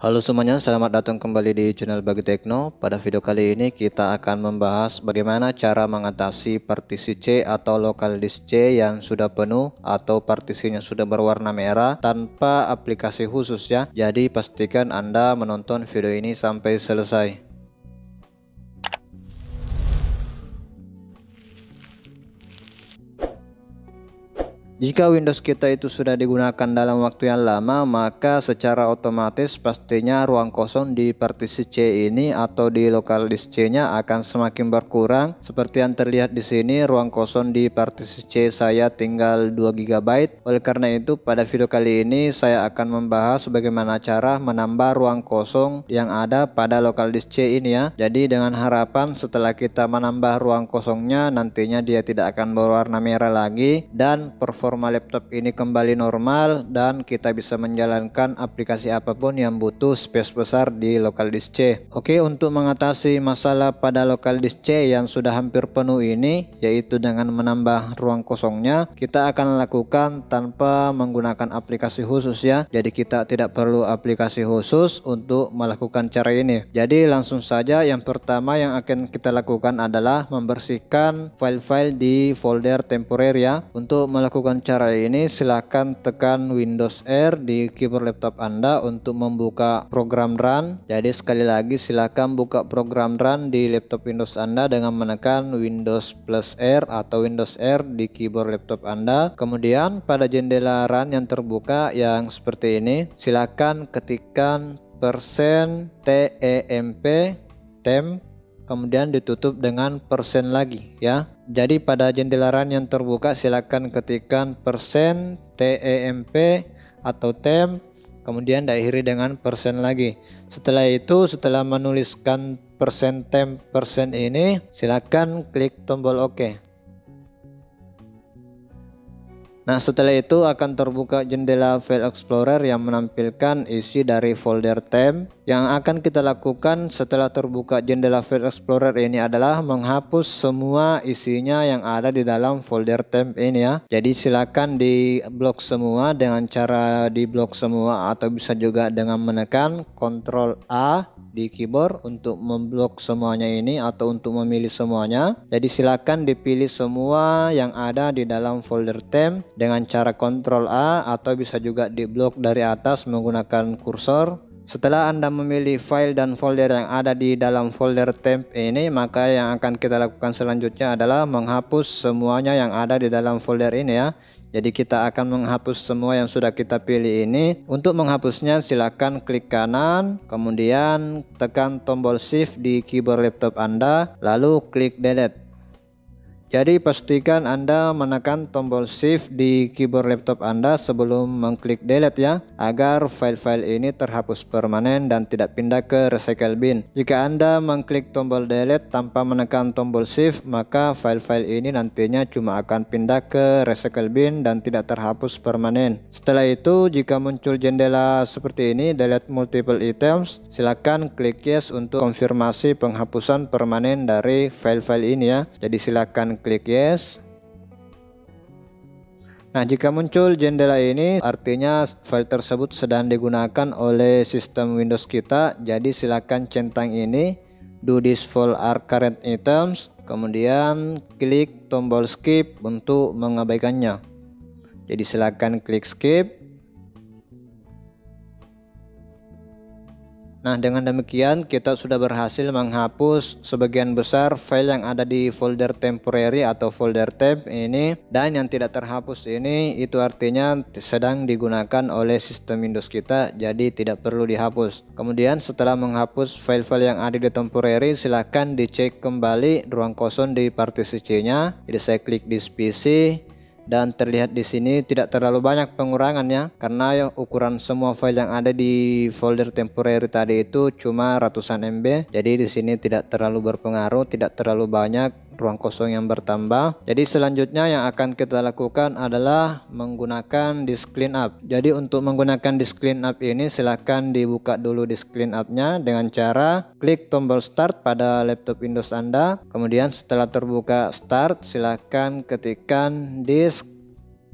Halo semuanya, selamat datang kembali di channel Bagi Tekno. Pada video kali ini kita akan membahas bagaimana cara mengatasi partisi C atau local disk C yang sudah penuh atau partisinya sudah berwarna merah tanpa aplikasi khusus ya. Jadi pastikan Anda menonton video ini sampai selesai. Jika Windows kita itu sudah digunakan dalam waktu yang lama, maka secara otomatis pastinya ruang kosong di partisi C ini atau di local disk C-nya akan semakin berkurang. Seperti yang terlihat di sini, ruang kosong di partisi C saya tinggal 2 GB. Oleh karena itu, pada video kali ini saya akan membahas bagaimana cara menambah ruang kosong yang ada pada local disk C ini ya. Jadi dengan harapan setelah kita menambah ruang kosongnya, nantinya dia tidak akan berwarna merah lagi dan performa laptop ini kembali normal dan kita bisa menjalankan aplikasi apapun yang butuh space besar di local disk C. Oke, untuk mengatasi masalah pada local disk C yang sudah hampir penuh ini, yaitu dengan menambah ruang kosongnya, kita akan lakukan tanpa menggunakan aplikasi khusus ya. Jadi kita tidak perlu aplikasi khusus untuk melakukan cara ini. Jadi langsung saja, yang pertama yang akan kita lakukan adalah membersihkan file-file di folder temporary ya. Untuk melakukan cara ini silakan tekan Windows R di keyboard laptop Anda untuk membuka program run. Jadi sekali lagi silakan buka program run di laptop Windows Anda dengan menekan Windows plus R atau Windows R di keyboard laptop Anda. Kemudian pada jendela run yang terbuka yang seperti ini, silakan ketikkan %temp temp kemudian ditutup dengan persen lagi ya. Jadi pada jendela run yang terbuka silakan ketikkan %temp atau temp kemudian diakhiri dengan persen lagi. Setelah itu, setelah menuliskan %temp ini, silakan klik tombol OK. Nah, setelah itu akan terbuka jendela File Explorer yang menampilkan isi dari folder temp. Yang akan kita lakukan setelah terbuka jendela File Explorer ini adalah menghapus semua isinya yang ada di dalam folder temp ini ya. Jadi silakan di-blok semua dengan cara di-blok semua atau bisa juga dengan menekan Ctrl A di keyboard untuk memblok semuanya ini atau untuk memilih semuanya. Jadi silakan dipilih semua yang ada di dalam folder temp dengan cara Ctrl A atau bisa juga diblok dari atas menggunakan kursor. Setelah Anda memilih file dan folder yang ada di dalam folder temp ini, maka yang akan kita lakukan selanjutnya adalah menghapus semuanya yang ada di dalam folder ini ya. Jadi kita akan menghapus semua yang sudah kita pilih ini. Untuk menghapusnya silakan klik kanan, kemudian tekan tombol shift di keyboard laptop Anda, lalu klik delete. Jadi pastikan Anda menekan tombol shift di keyboard laptop Anda sebelum mengklik delete ya, agar file-file ini terhapus permanen dan tidak pindah ke recycle bin. Jika Anda mengklik tombol delete tanpa menekan tombol shift, maka file-file ini nantinya cuma akan pindah ke recycle bin dan tidak terhapus permanen. Setelah itu, jika muncul jendela seperti ini, delete multiple items, silakan klik yes untuk konfirmasi penghapusan permanen dari file-file ini ya. Jadi silakan klik yes. Nah, jika muncul jendela ini artinya file tersebut sedang digunakan oleh sistem Windows kita. Jadi silakan centang ini, do this for our current items, kemudian klik tombol skip untuk mengabaikannya. Jadi silakan klik skip. Nah, dengan demikian kita sudah berhasil menghapus sebagian besar file yang ada di folder temporary atau folder temp ini, dan yang tidak terhapus ini itu artinya sedang digunakan oleh sistem Windows kita, jadi tidak perlu dihapus. Kemudian setelah menghapus file-file yang ada di temporary, silahkan dicek kembali ruang kosong di partisi C-nya. Jadi saya klik di PC. Dan terlihat di sini tidak terlalu banyak pengurangannya karena ukuran semua file yang ada di folder temporary tadi itu cuma ratusan MB. Jadi di sini tidak terlalu berpengaruh, tidak terlalu banyak ruang kosong yang bertambah. Jadi selanjutnya yang akan kita lakukan adalah menggunakan disk cleanup. Jadi untuk menggunakan disk cleanup ini silahkan dibuka dulu disk cleanup-nya dengan cara klik tombol start pada laptop Windows Anda. Kemudian setelah terbuka start, silahkan ketikkan disk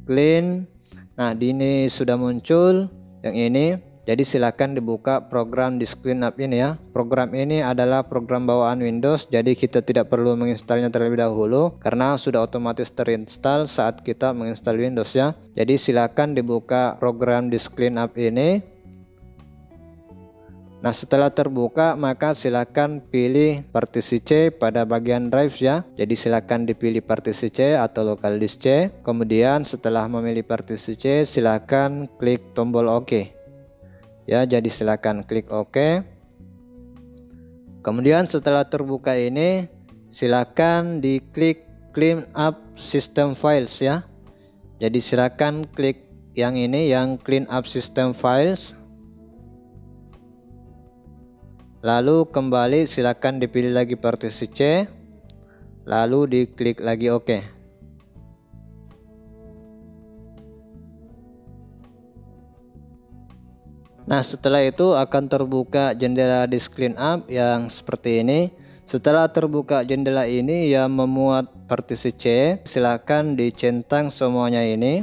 clean. Nah, ini sudah muncul yang ini. Jadi silakan dibuka program Disk Cleanup ini ya. Program ini adalah program bawaan Windows, jadi kita tidak perlu menginstalnya terlebih dahulu karena sudah otomatis terinstall saat kita menginstal Windows ya. Jadi silakan dibuka program Disk Cleanup ini. Nah, setelah terbuka maka silakan pilih partisi C pada bagian drive ya. Jadi silakan dipilih partisi C atau local disk C. Kemudian setelah memilih partisi C silakan klik tombol OK. Ya, jadi silakan klik OK. Kemudian setelah terbuka ini silakan diklik Clean Up System Files ya. Jadi silakan klik yang ini, yang Clean Up System Files. Lalu kembali silakan dipilih lagi partisi C. Lalu diklik lagi OK. Nah, setelah itu akan terbuka jendela Disk Cleanup yang seperti ini. Setelah terbuka jendela ini yang memuat partisi C, silakan dicentang semuanya ini.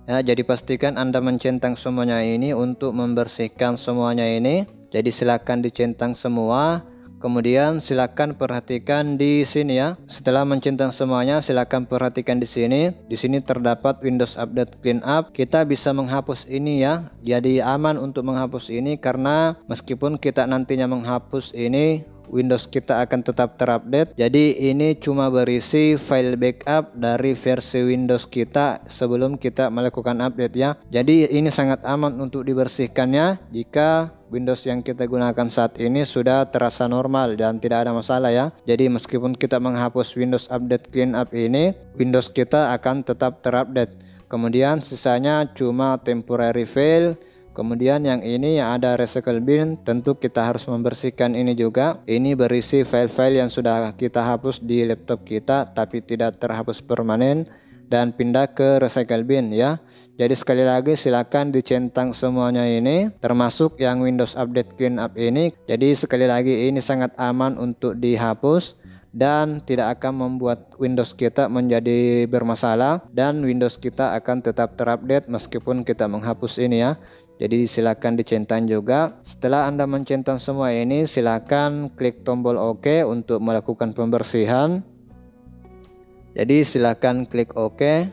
Ya, jadi pastikan Anda mencentang semuanya ini untuk membersihkan semuanya ini. Jadi silakan dicentang semua. Kemudian silakan perhatikan di sini ya. Setelah mencentang semuanya, silakan perhatikan di sini. Di sini terdapat Windows Update Cleanup. Kita bisa menghapus ini ya. Jadi aman untuk menghapus ini karena meskipun kita nantinya menghapus ini, Windows kita akan tetap terupdate. Jadi ini cuma berisi file backup dari versi Windows kita sebelum kita melakukan update ya. Jadi ini sangat aman untuk dibersihkannya jika Windows yang kita gunakan saat ini sudah terasa normal dan tidak ada masalah ya. Jadi meskipun kita menghapus Windows Update Cleanup ini, Windows kita akan tetap terupdate. Kemudian sisanya cuma temporary file. Kemudian yang ini yang ada recycle bin, tentu kita harus membersihkan ini juga. Ini berisi file-file yang sudah kita hapus di laptop kita tapi tidak terhapus permanen dan pindah ke recycle bin ya. Jadi sekali lagi silakan dicentang semuanya ini, termasuk yang Windows Update Cleanup ini. Jadi sekali lagi ini sangat aman untuk dihapus dan tidak akan membuat Windows kita menjadi bermasalah, dan Windows kita akan tetap terupdate meskipun kita menghapus ini ya. Jadi silakan dicentang juga. Setelah Anda mencentang semua ini, silakan klik tombol OK untuk melakukan pembersihan. Jadi silakan klik OK.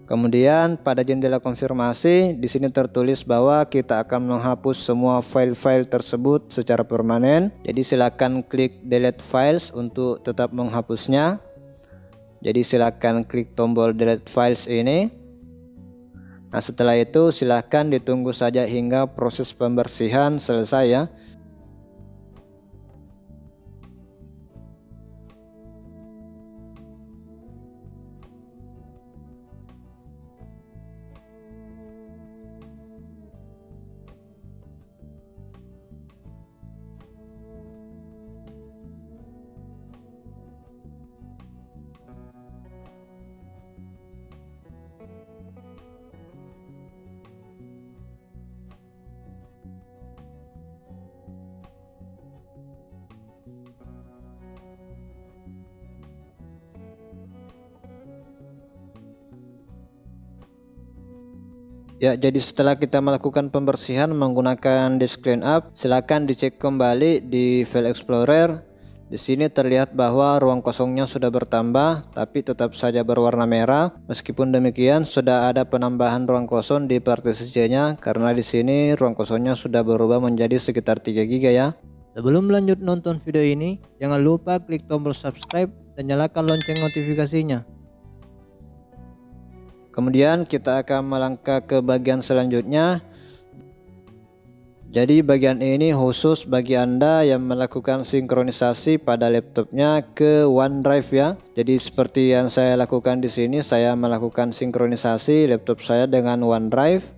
Kemudian pada jendela konfirmasi di sini tertulis bahwa kita akan menghapus semua file-file tersebut secara permanen. Jadi silakan klik delete files untuk tetap menghapusnya. Jadi silakan klik tombol delete files ini. Nah, setelah itu silakan ditunggu saja hingga proses pembersihan selesai ya. Ya, jadi setelah kita melakukan pembersihan menggunakan Disk Cleanup, silakan dicek kembali di File Explorer. Di sini terlihat bahwa ruang kosongnya sudah bertambah, tapi tetap saja berwarna merah. Meskipun demikian, sudah ada penambahan ruang kosong di partisi C-nya karena di sini ruang kosongnya sudah berubah menjadi sekitar 3 GB ya. Sebelum lanjut nonton video ini, jangan lupa klik tombol subscribe dan nyalakan lonceng notifikasinya. Kemudian kita akan melangkah ke bagian selanjutnya. Jadi bagian ini khusus bagi Anda yang melakukan sinkronisasi pada laptopnya ke OneDrive ya. Jadi seperti yang saya lakukan di sini, saya melakukan sinkronisasi laptop saya dengan OneDrive.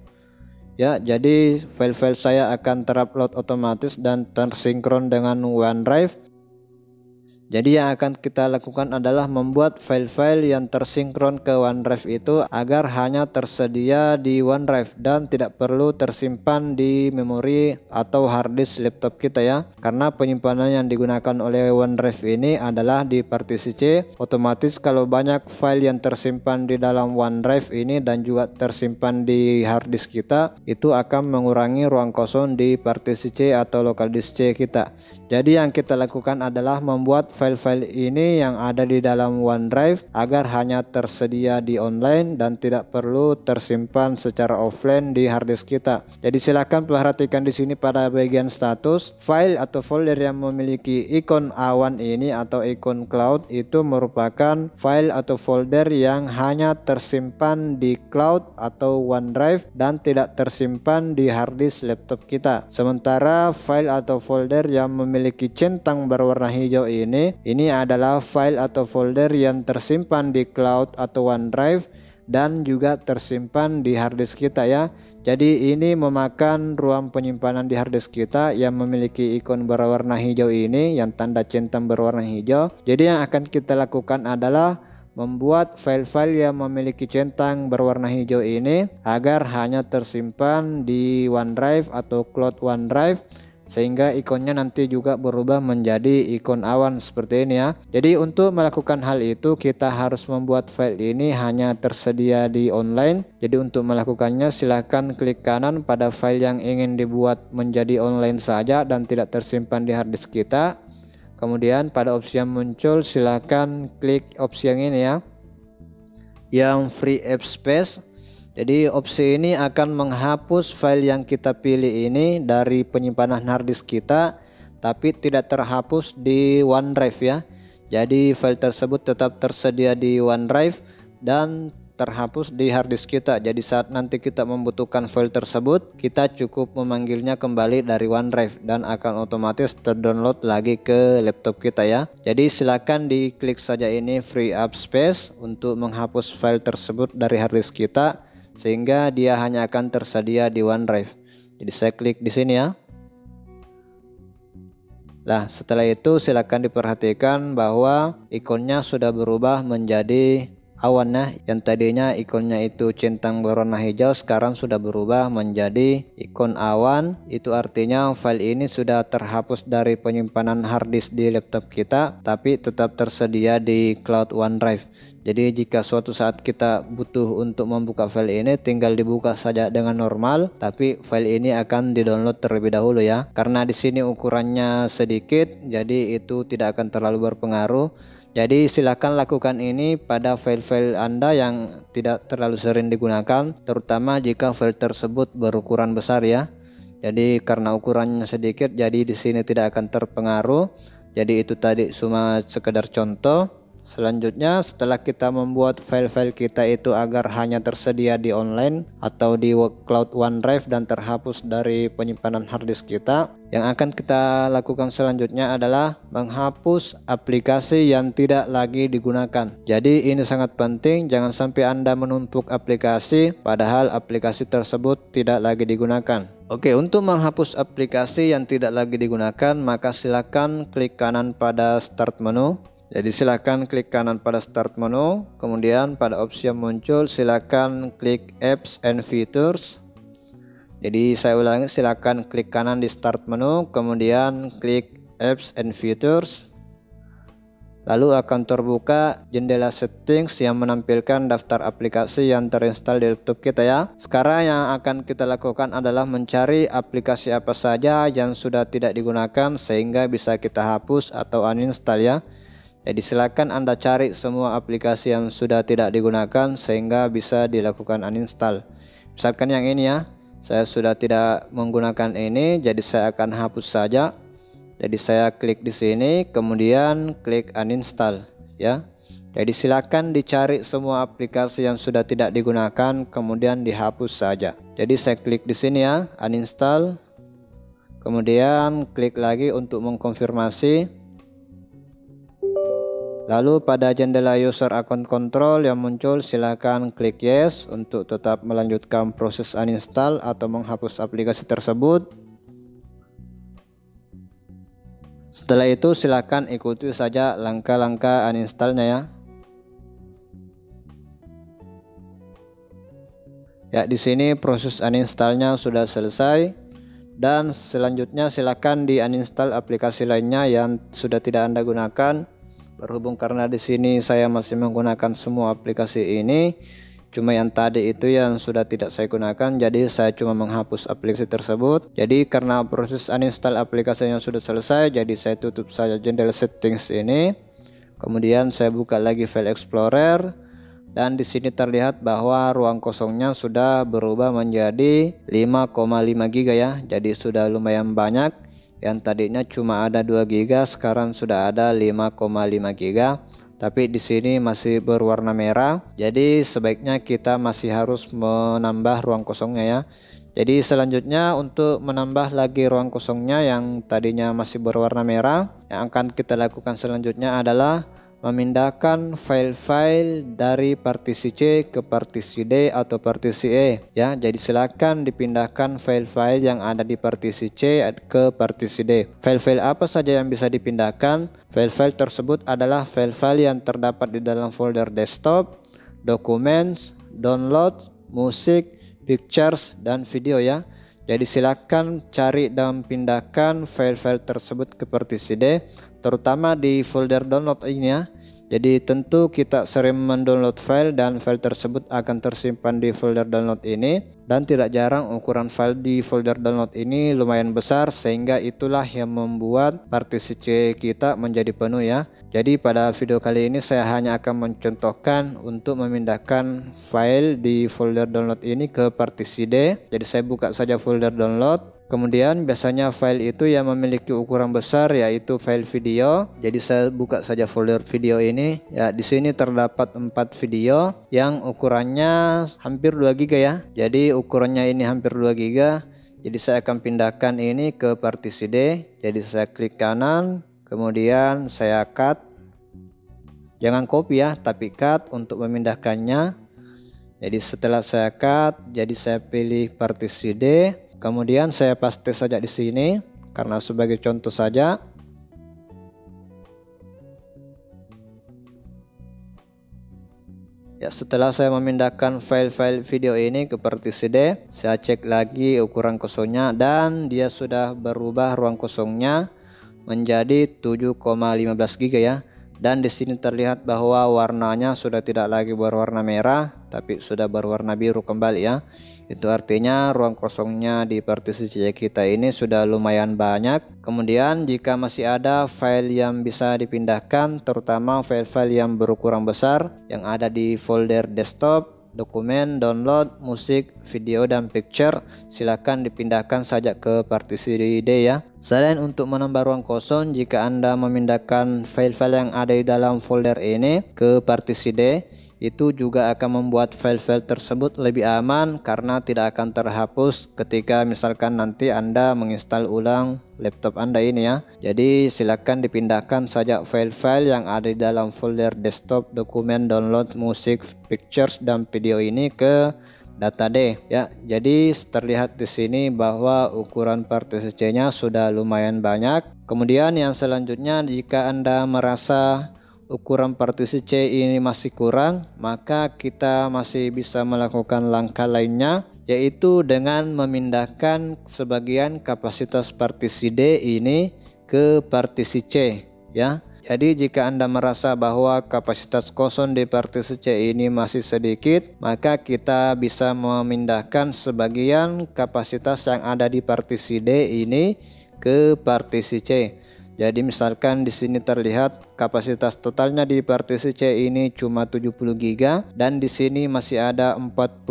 Ya, jadi file-file saya akan terupload otomatis dan tersinkron dengan OneDrive. Jadi yang akan kita lakukan adalah membuat file-file yang tersinkron ke OneDrive itu agar hanya tersedia di OneDrive dan tidak perlu tersimpan di memori atau harddisk laptop kita ya. Karena penyimpanan yang digunakan oleh OneDrive ini adalah di partisi C, otomatis kalau banyak file yang tersimpan di dalam OneDrive ini dan juga tersimpan di harddisk kita, itu akan mengurangi ruang kosong di partisi C atau local disk C kita. Jadi yang kita lakukan adalah membuat file-file ini yang ada di dalam OneDrive agar hanya tersedia di online dan tidak perlu tersimpan secara offline di harddisk kita. Jadi silakan perhatikan di sini pada bagian status, file atau folder yang memiliki ikon awan ini atau ikon cloud itu merupakan file atau folder yang hanya tersimpan di cloud atau OneDrive dan tidak tersimpan di harddisk laptop kita. Sementara file atau folder yang memiliki centang berwarna hijau ini adalah file atau folder yang tersimpan di cloud atau OneDrive dan juga tersimpan di harddisk kita ya. Jadi ini memakan ruang penyimpanan di harddisk kita yang memiliki ikon berwarna hijau ini yang tanda centang berwarna hijau. Jadi yang akan kita lakukan adalah membuat file-file yang memiliki centang berwarna hijau ini agar hanya tersimpan di OneDrive atau cloud OneDrive, sehingga ikonnya nanti juga berubah menjadi ikon awan seperti ini ya. Jadi untuk melakukan hal itu kita harus membuat file ini hanya tersedia di online. Jadi untuk melakukannya silahkan klik kanan pada file yang ingin dibuat menjadi online saja dan tidak tersimpan di harddisk kita. Kemudian pada opsi yang muncul silahkan klik opsi yang ini ya, yang free app space. Jadi opsi ini akan menghapus file yang kita pilih ini dari penyimpanan harddisk kita, tapi tidak terhapus di OneDrive ya. Jadi file tersebut tetap tersedia di OneDrive dan terhapus di harddisk kita. Jadi saat nanti kita membutuhkan file tersebut, kita cukup memanggilnya kembali dari OneDrive dan akan otomatis terdownload lagi ke laptop kita ya. Jadi silakan diklik saja ini free up space untuk menghapus file tersebut dari harddisk kita, sehingga dia hanya akan tersedia di OneDrive. Jadi saya klik di sini ya. Nah, setelah itu silakan diperhatikan bahwa ikonnya sudah berubah menjadi awan ya. Yang tadinya ikonnya itu centang berwarna hijau sekarang sudah berubah menjadi ikon awan. Itu artinya file ini sudah terhapus dari penyimpanan harddisk di laptop kita, tapi tetap tersedia di cloud OneDrive. Jadi jika suatu saat kita butuh untuk membuka file ini, tinggal dibuka saja dengan normal, tapi file ini akan di-download terlebih dahulu ya. Karena di sini ukurannya sedikit, jadi itu tidak akan terlalu berpengaruh. Jadi silakan lakukan ini pada file-file Anda yang tidak terlalu sering digunakan, terutama jika file tersebut berukuran besar ya. Jadi karena ukurannya sedikit, jadi di sini tidak akan terpengaruh. Jadi itu tadi cuma sekedar contoh. Selanjutnya setelah kita membuat file-file kita itu agar hanya tersedia di online atau di cloud OneDrive dan terhapus dari penyimpanan harddisk kita, yang akan kita lakukan selanjutnya adalah menghapus aplikasi yang tidak lagi digunakan. Jadi ini sangat penting, jangan sampai Anda menumpuk aplikasi padahal aplikasi tersebut tidak lagi digunakan. Oke, untuk menghapus aplikasi yang tidak lagi digunakan, maka silakan klik kanan pada start menu. Jadi silakan klik kanan pada start menu, kemudian pada opsi yang muncul silakan klik apps and features. Jadi saya ulangi, silakan klik kanan di start menu, kemudian klik apps and features. Lalu akan terbuka jendela settings yang menampilkan daftar aplikasi yang terinstall di laptop kita ya. Sekarang yang akan kita lakukan adalah mencari aplikasi apa saja yang sudah tidak digunakan sehingga bisa kita hapus atau uninstall ya. Jadi silakan Anda cari semua aplikasi yang sudah tidak digunakan sehingga bisa dilakukan uninstall. Misalkan yang ini ya, saya sudah tidak menggunakan ini, jadi saya akan hapus saja. Jadi saya klik di sini, kemudian klik uninstall ya. Jadi silakan dicari semua aplikasi yang sudah tidak digunakan, kemudian dihapus saja. Jadi saya klik di sini ya, uninstall. Kemudian klik lagi untuk mengkonfirmasi. Lalu pada jendela user account control yang muncul silakan klik yes untuk tetap melanjutkan proses uninstall atau menghapus aplikasi tersebut. Setelah itu silakan ikuti saja langkah-langkah uninstallnya ya. Ya, di sini proses uninstallnya sudah selesai dan selanjutnya silakan di uninstall aplikasi lainnya yang sudah tidak Anda gunakan. Berhubung karena di sini saya masih menggunakan semua aplikasi ini, cuma yang tadi itu yang sudah tidak saya gunakan, jadi saya cuma menghapus aplikasi tersebut. Jadi karena proses uninstall aplikasinya sudah selesai, jadi saya tutup saja jendela settings ini. Kemudian saya buka lagi File Explorer. Dan di sini terlihat bahwa ruang kosongnya sudah berubah menjadi 5,5 GB ya. Jadi sudah lumayan banyak. Yang tadinya cuma ada 2 GB, sekarang sudah ada 5,5 GB. Tapi di sini masih berwarna merah. Jadi sebaiknya kita masih harus menambah ruang kosongnya ya. Jadi selanjutnya untuk menambah lagi ruang kosongnya yang tadinya masih berwarna merah, yang akan kita lakukan selanjutnya adalah memindahkan file-file dari partisi C ke partisi D atau partisi E ya. Jadi silakan dipindahkan file-file yang ada di partisi C ke partisi D. File-file apa saja yang bisa dipindahkan? File-file tersebut adalah file-file yang terdapat di dalam folder desktop, documents, download, musik, pictures, dan video ya. Jadi silakan cari dan pindahkan file-file tersebut ke partisi D, terutama di folder download ini ya. Jadi tentu kita sering mendownload file dan file tersebut akan tersimpan di folder download ini, dan tidak jarang ukuran file di folder download ini lumayan besar, sehingga itulah yang membuat partisi C kita menjadi penuh ya. Jadi pada video kali ini saya hanya akan mencontohkan untuk memindahkan file di folder download ini ke partisi D. Jadi saya buka saja folder download. Kemudian biasanya file itu yang memiliki ukuran besar yaitu file video. Jadi saya buka saja folder video ini. Ya, di sini terdapat 4 video yang ukurannya hampir 2 GB ya. Jadi ukurannya ini hampir 2 GB. Jadi saya akan pindahkan ini ke partisi D. Jadi saya klik kanan, kemudian saya cut. Jangan copy ya, tapi cut untuk memindahkannya. Jadi setelah saya cut, jadi saya pilih partisi D. Kemudian saya paste saja di sini karena sebagai contoh saja. Ya, setelah saya memindahkan file-file video ini ke partisi D, saya cek lagi ukuran kosongnya dan dia sudah berubah ruang kosongnya menjadi 7,15 GB ya. Dan di sini terlihat bahwa warnanya sudah tidak lagi berwarna merah, tapi sudah berwarna biru kembali ya. Itu artinya ruang kosongnya di partisi C kita ini sudah lumayan banyak. Kemudian jika masih ada file yang bisa dipindahkan, terutama file-file yang berukuran besar yang ada di folder desktop, dokumen, download, musik, video, dan picture, silakan dipindahkan saja ke partisi D ya. Selain untuk menambah ruang kosong, jika Anda memindahkan file-file yang ada di dalam folder ini ke partisi D, itu juga akan membuat file-file tersebut lebih aman karena tidak akan terhapus ketika misalkan nanti Anda menginstal ulang laptop Anda ini ya. Jadi silakan dipindahkan saja file-file yang ada di dalam folder desktop, dokumen, download, musik, pictures, dan video ini ke data D ya. Jadi terlihat di sini bahwa ukuran partisi C-nya sudah lumayan banyak. Kemudian yang selanjutnya, jika Anda merasa ukuran partisi C ini masih kurang, maka kita masih bisa melakukan langkah lainnya, yaitu dengan memindahkan sebagian kapasitas partisi D ini ke partisi C ya. Jadi jika Anda merasa bahwa kapasitas kosong di partisi C ini masih sedikit, maka kita bisa memindahkan sebagian kapasitas yang ada di partisi D ini ke partisi C. Jadi misalkan di sini terlihat kapasitas totalnya di partisi C ini cuma 70 GB dan di sini masih ada 48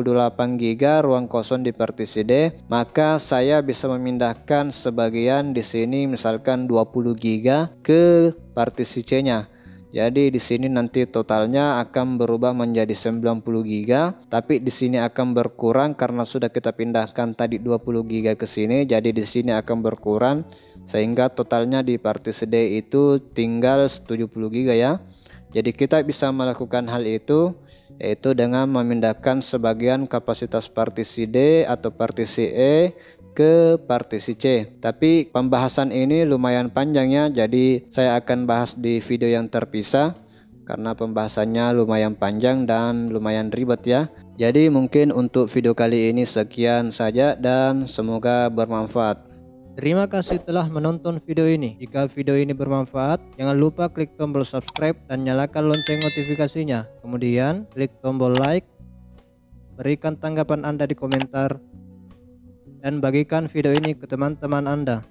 GB ruang kosong di partisi D, maka saya bisa memindahkan sebagian di sini misalkan 20 GB ke partisi C-nya. Jadi di sini nanti totalnya akan berubah menjadi 90 GB, tapi di sini akan berkurang karena sudah kita pindahkan tadi 20 GB ke sini, jadi di sini akan berkurang sehingga totalnya di partisi D itu tinggal 70 GB ya. Jadi kita bisa melakukan hal itu yaitu dengan memindahkan sebagian kapasitas partisi D atau partisi E ke partisi C. Tapi pembahasan ini lumayan panjang ya, jadi saya akan bahas di video yang terpisah karena pembahasannya lumayan panjang dan lumayan ribet ya. Jadi mungkin untuk video kali ini sekian saja dan semoga bermanfaat. Terima kasih telah menonton video ini. Jika video ini bermanfaat, jangan lupa klik tombol subscribe dan nyalakan lonceng notifikasinya. Kemudian klik tombol like, berikan tanggapan Anda di komentar, dan bagikan video ini ke teman-teman Anda.